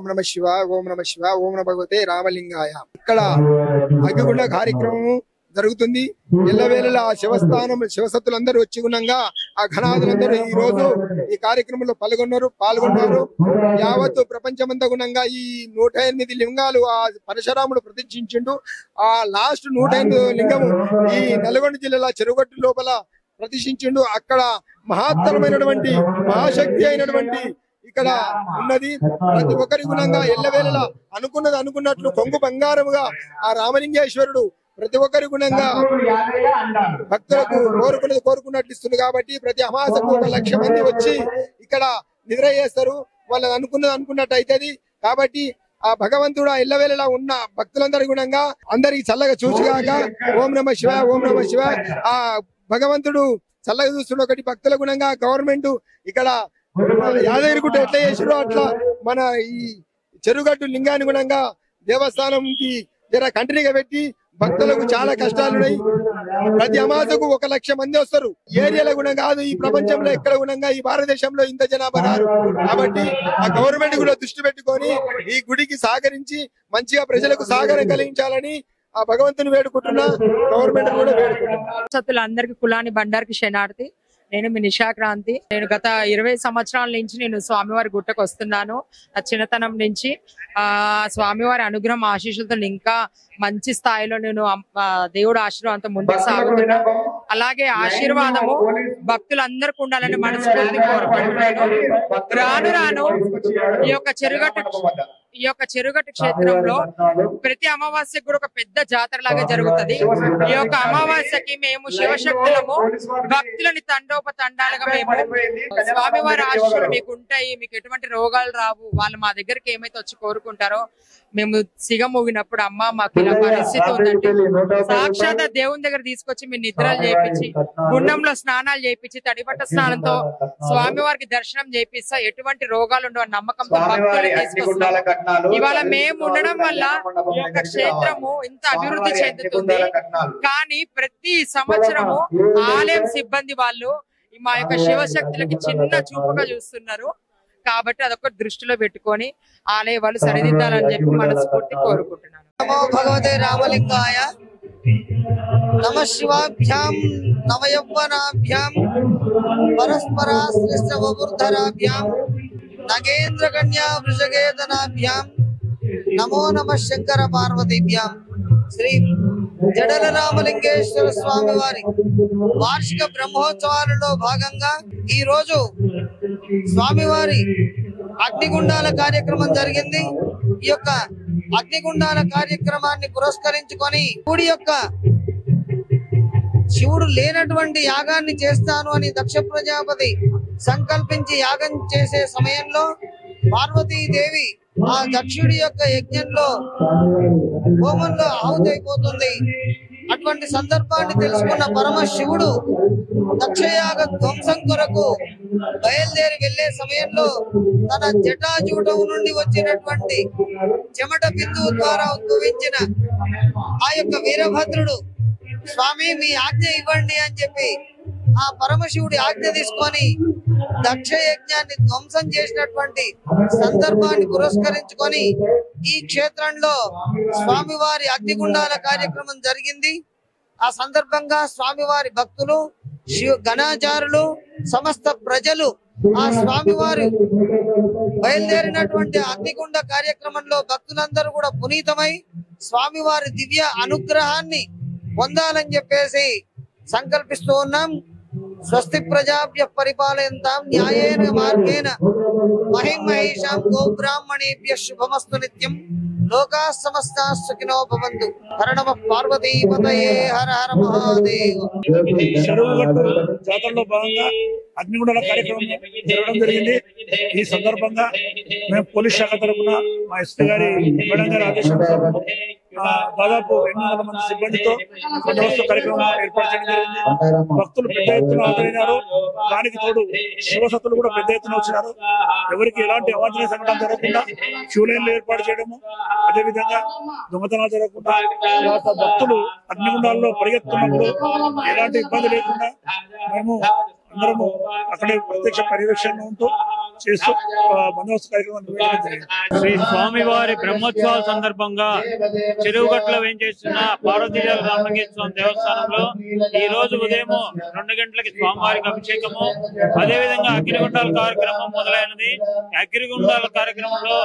ఓం నమ శివ ఓం నమ శివ ఓం నమ భగవతే రామలింగాయ. ఇక్కడ అగ్గిగుండ కార్యక్రమం జరుగుతుంది. ఎల్లవేళలా శివసత్తులందరూ వచ్చి గుణంగా ఆ ఘనాదులందరూ ఈ రోజు ఈ కార్యక్రమంలో పాల్గొన్నారు. యావత్తు ప్రపంచమంతా గుణంగా ఈ 108 లింగాలు ఆ పరశురాముడు ప్రతిష్ఠించిండు. ఆ లాస్ట్ 108 లింగము ఈ నల్గొండ జిల్లాల చెరుగట్టు లోపల ప్రతిష్ఠించిండు. అక్కడ మహత్తరమైనటువంటి మహాశక్తి అయినటువంటి ఇక్కడ ఉన్నది. ప్రతి ఒక్కరి గుణంగా ఎల్లవేళలా అనుకున్నట్లు కొంగు బంగారముగా ఆ రామలింగేశ్వరుడు ప్రతి ఒక్కరి గుణంగా భక్తులకు కోరుకున్నట్లు ఇస్తుంది. కాబట్టి ప్రతి అమాసకు 1,00,000 మంది వచ్చి ఇక్కడ నిద్ర చేస్తారు. వాళ్ళు అనుకున్నట్టు అవుతుంది. కాబట్టి ఆ భగవంతుడు ఎల్లవేళలా ఉన్న భక్తులందరి గుణంగా అందరికి చల్లగా చూసిగాక. ఓం నమ శివ ఓం నమ శివ. ఆ భగవంతుడు చల్లగా చూస్తున్న ఒకటి భక్తుల గుణంగా గవర్నమెంట్ ఇక్కడ యాదగిరిగుట్ట ఎట్లా చేసిరో అట్లా మన ఈ చెరుగట్టు లింగాన్ని గుణంగా దేవస్థానంకి జర కంటిన్యూగా పెట్టి భక్తులకు చాలా కష్టాలున్నాయి. ప్రతి అమాసకు 1,00,000 మంది వస్తారు. ఏరియాల గుణం కాదు, ఈ ప్రపంచంలో ఎక్కడ గుణంగా ఈ భారతదేశంలో ఇంత జనాభా రారు. కాబట్టి ఆ గవర్నమెంట్ కూడా దృష్టి పెట్టుకొని ఈ గుడికి సహకరించి మంచిగా ప్రజలకు సహకారం కలిగించాలని ఆ భగవంతుని వేడుకుంటున్నా, గవర్నమెంట్ కూడా వేడుకుంటున్నా. అందరికి కులాని బండారికి శనార్థి. నేను మీ నిషాక్రాంతి. నేను గత 20 సంవత్సరాల నుంచి నేను స్వామివారి గుట్టకు వస్తున్నాను. నా చిన్నతనం నుంచి స్వామివారి అనుగ్రహం ఆశీస్సులతో ఇంకా మంచి స్థాయిలో నేను దేవుడు ఆశీర్వాదంతో ముందుకు సాగుతున్నా. అలాగే ఆశీర్వాదము భక్తులందరికీ ఉండాలని మనస్ఫూర్తి కోరుకుంటున్నాను. రాను ఈ యొక్క చెరుగట్టు క్షేత్రంలో ప్రతి అమావాస్యకు కూడా ఒక పెద్ద జాతర లాగా జరుగుతుంది. ఈ యొక్క అమావాస్యకి మేము శివశక్తులము భక్తులని తండోపతండాలుగా మేము స్వామివారి ఆశీస్సులు మీకు ఉంటాయి, మీకు ఎటువంటి రోగాలు రావు, వాళ్ళు మా దగ్గరికి ఏమైతే వచ్చి కోరుకుంటారో మేము సిగమూగినప్పుడు అమ్మ మాకు ఇలా పరిస్థితి ఉందండి, సాక్షాత్ దేవుని దగ్గర తీసుకొచ్చి మీరు నిద్రలు చేయించి గుండంలో స్నానాలు చేయించి తడిబట్ట స్నానంతో స్వామివారికి దర్శనం చేపిస్తా ఎటువంటి రోగాలు ఉండవు నమ్మకంతో భక్తులు తీసుకొస్తాం. ఇవాళ మేము ఉండడం వల్ల ఈ యొక్క క్షేత్రము ఇంత అభివృద్ధి చెందుతుంది. కానీ ప్రతి సంవత్సరము ఆలయం సిబ్బంది వాళ్ళు మా యొక్క శివశక్తులకి చిన్న చూపుగా చూస్తున్నారు. కాబట్టి అదొక దృష్టిలో పెట్టుకొని ఆలయ వాళ్ళు సరిదిద్దాలని చెప్పి మనస్ఫూర్తి కోరుకుంటున్నాను. నమో భగవతే రామలింగాయ. నమ శివాభ్యాం నవయవ్వనాభ్యాం పరస్పరాశ్లిష్టవబుర్ధరాభ్యాం నగేంద్ర కన్యా వృషగేతనాభ్యాం నమో నమ శంకర పార్వతీభ్యాం. శ్రీ జడల రామలింగేశ్వర స్వామి వారి వార్షిక బ్రహ్మోత్సవాలలో భాగంగా ఈ రోజు స్వామివారి అగ్నిగుండాల కార్యక్రమం జరిగింది. ఈ యొక్క అగ్నిగుండాల కార్యక్రమాన్ని పురస్కరించుకొని శివుడు లేనటువంటి యాగాన్ని చేస్తాను అని దక్ష ప్రజాపతి సంకల్పించి యాగం చేసే సమయంలో పార్వతీదేవి ఆ దక్షుడి యొక్క యజ్ఞంలో హోమంలో ఆహుతైపోతుంది. అటువంటి సందర్భాన్ని తెలుసుకున్న పరమశివుడు దక్షయాగ ధ్వంసం కొరకు బయలుదేరి వెళ్లే సమయంలో తన జటాజూటం నుండి వచ్చినటువంటి చెమట బిందువు ద్వారా ఉద్భవించిన ఆ యొక్క వీరభద్రుడు స్వామి మీ ఆజ్ఞ ఇవ్వండి అని చెప్పి ఆ పరమశివుడి ఆజ్ఞ తీసుకొని దక్ష యజ్ఞాన్ని ధ్వంసం చేసినటువంటి సందర్భాన్ని పురస్కరించుకొని ఈ క్షేత్రంలో స్వామివారి అగ్నిగుండాల కార్యక్రమం జరిగింది. ఆ సందర్భంగా స్వామివారి భక్తులు గణాచారులు సమస్త ప్రజలు ఆ స్వామివారి బయలుదేరినటువంటి అగ్నిగుండ కార్యక్రమంలో భక్తులందరూ కూడా పునీతమై స్వామివారి దివ్య అనుగ్రహాన్ని పొందాలని చెప్పేసి సంకల్పిస్తూ ఉన్నాం. స్వస్తి ప్రజాభ్య పరిపాలయంతాం న్యాయేన మార్గేణ మహిమహేషాం గోబ్రాహ్మణేభ్య శుభమస్తు నిత్యం. లోకా సమస్తా సుఖినో భవంతు. హర నమః పార్వతీపతయే హర హర మహాదేవ. చెరువుగట్టు జాతరలో భాగంగా అగ్నిగుండాల కార్యక్రమం జరగడం జరిగింది. ఈ సందర్భంగా మేము పోలీస్ శాఖ తరఫున మా ఎస్పీ గారి మేడం గారి ఆదేశంతో దాదాపు 800 మంది సిబ్బందితో బందోబస్తు కార్యక్రమం ఏర్పాటు చేయడం జరిగింది. భక్తులు పెద్ద ఎత్తున హాజరైనారు. దానికి తోడు శివసత్తులు కూడా పెద్ద ఎత్తున వచ్చినారు. ఎవరికి ఎలాంటి అవాంఛనీయ సంఘటన జరగకుండా క్యూ లైన్లు ఏర్పాటు చేయడము, అదేవిధంగా దొంగతనాలు జరగకుండా భక్తులు అగ్నిగుండాల్లో పరిగెత్తున్నప్పుడు ఎలాంటి ఇబ్బంది లేకుండా మేము అందరము అక్కడే ప్రత్యక్ష పర్యవేక్షణలో ఉంటూ చేస్తూ బందోబస్తు కార్యక్రమం నిర్వహించడం జరిగింది. శ్రీ స్వామివారి బ్రహ్మోత్సవాల సందర్భంగా చెరువుగట్లో వేంచేస్తున్న పార్వతీదేవి రామలింగేశ్వర స్వామి దేవస్థానంలో ఈ రోజు ఉదయం 2 గంటలకి స్వామివారికి అభిషేకము, అదేవిధంగా అగ్నిగుండాల కార్యక్రమం మొదలైనది. అగ్నిగుండాల కార్యక్రమంలో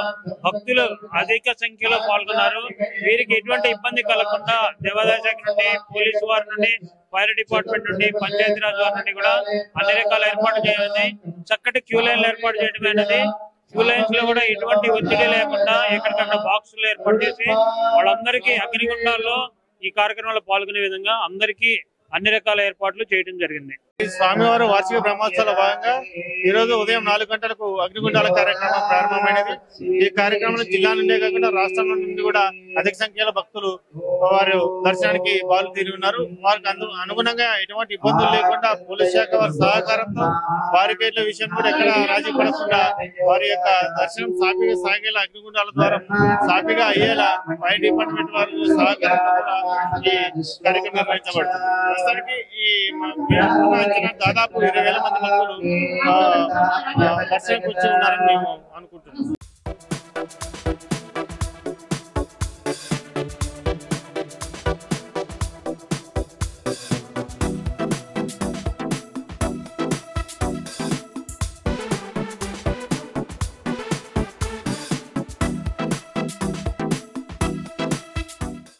భక్తులు అధిక సంఖ్యలో పాల్గొన్నారు. వీరికి ఎటువంటి ఇబ్బంది కలగకుండా దేవాదాయ శాఖ నుండి, పోలీసు వారి నుండి, ఫైర్ డిపార్ట్మెంట్ నుండి, పంచాయతీరాజ్ వారి నుండి కూడా అన్ని రకాల ఏర్పాటు చేయడం, చక్కటి క్యూ లైన్లు ఏర్పాటు చేయడమైనది. క్యూ లైన్స్ లో కూడా ఎటువంటి ఒత్తిడి లేకుండా ఎక్కడికక్కడ బాక్సులు ఏర్పాటు చేసి వాళ్ళందరికీ అగ్నిగుండాల్లో ఈ కార్యక్రమంలో పాల్గొనే విధంగా అందరికీ అన్ని రకాల ఏర్పాట్లు చేయడం జరిగింది. స్వామివారి వార్షిక బ్రహ్మోత్సవాల భాగంగా ఈ రోజు ఉదయం 4 గంటలకు అగ్నిగుండాల కార్యక్రమం ప్రారంభమైనది. ఈ కార్యక్రమంలో జిల్లా నుండే కాకుండా రాష్ట్రం నుండి కూడా అధిక సంఖ్యలో భక్తులు వారు దర్శనానికి బాలు తీరి ఉన్నారు. వారికి అనుగుణంగా ఎటువంటి ఇబ్బందులు లేకుండా పోలీస్ శాఖ వారి సహకారంతో బారికేడ్ల విషయం కూడా ఎక్కడ రాజీ పడకుండా వారి యొక్క దర్శనం సాఫీగా సాగేలా, అగ్నిగుండాల ద్వారా సాఫీగా అయ్యేలా ఫైర్ డిపార్ట్మెంట్ వారి సహకారంతో కూడా ఈ కార్యక్రమం నిర్వహించబడుతుంది. ప్రస్తుతానికి ఈ దాదాపు 20,000 మంది భక్తులు దర్శనంకి వచ్చి ఉన్నారని మేము అనుకుంటున్నాం.